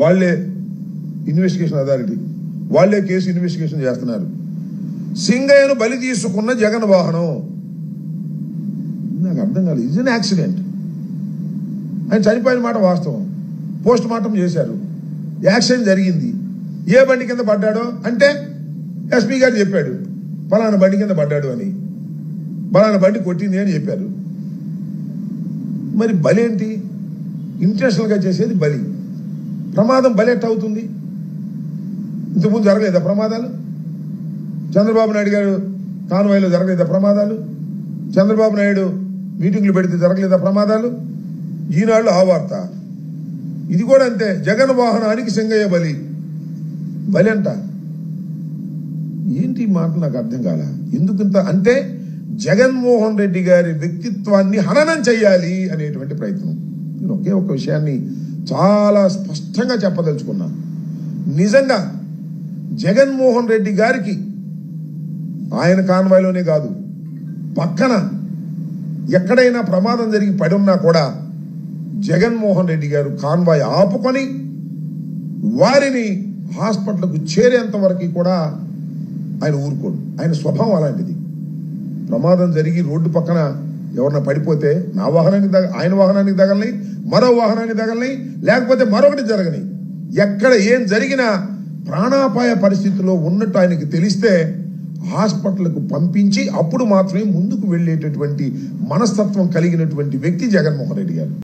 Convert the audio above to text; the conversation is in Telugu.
వాళ్ళే ఇన్వెస్టిగేషన్ అథారిటీ, వాళ్ళే కేసు ఇన్వెస్టిగేషన్ చేస్తున్నారు. సింగయ్యను బలి తీసుకున్న జగన్ వాహనం. నాకు అర్థం కాలేదు. ఇది యాక్సిడెంట్. ఆయన చనిపోయిన మాట వాస్తవం. పోస్ట్ మార్టం చేశారు. యాక్సిడెంట్ జరిగింది. ఏ బండి కింద పడ్డాడో అంటే ఎస్పీ గారు చెప్పాడు, పలానా బండి కింద పడ్డాడు అని, పలానా బండి కొట్టింది అని చెప్పారు. మరి బలి ఏంటి? ఇంటెన్షనల్గా చేసేది బలి. ప్రమాదం బలి ఎట్ట అవుతుంది? ఇంతకుముందు జరగలేదా ప్రమాదాలు? చంద్రబాబు నాయుడు గారు కాన్వాయ్లో జరగలేదా ప్రమాదాలు? చంద్రబాబు నాయుడు మీటింగ్లు పెడితే జరగలేదా ప్రమాదాలు? ఈనాళ్ళు ఆ వార్త. ఇది కూడా అంతే. జగన్ వాహనానికి సింగయ్య బలి. బలి అంట. ఏంటి మాట నాకు అర్థం కాల. ఎందుకంత అంటే జగన్మోహన్ రెడ్డి గారి వ్యక్తిత్వాన్ని హననం చెయ్యాలి అనేటువంటి ప్రయత్నం. నేను ఒకే ఒక విషయాన్ని చాలా స్పష్టంగా చెప్పదలుచుకున్నా. నిజంగా జగన్మోహన్ రెడ్డి గారికి ఆయన కాన్వాయ్లోనే కాదు, పక్కన ఎక్కడైనా ప్రమాదం జరిగి పడి ఉన్నా కూడా జగన్మోహన్ రెడ్డి గారు కాన్వాయ్ ఆపుకొని వారిని హాస్పిటల్కు చేరేంత వరకు కూడా ఆయన ఊరుకోడు. ఆయన స్వభావం అలాంటిది. ప్రమాదం జరిగి రోడ్డు పక్కన ఎవరన్నా పడిపోతే నా వాహనానికి ఆయన వాహనానికి తగలని, మరో వాహనానికి తగలని, లేకపోతే మరొకటి జరగని, ఎక్కడ ఏం జరిగినా ప్రాణాపాయ పరిస్థితిలో ఉన్నట్టు ఆయనకి తెలిస్తే హాస్పిటల్కు పంపించి అప్పుడు మాత్రమే ముందుకు వెళ్ళేటటువంటి మనస్తత్వం కలిగినటువంటి వ్యక్తి జగన్మోహన్ రెడ్డి గారు.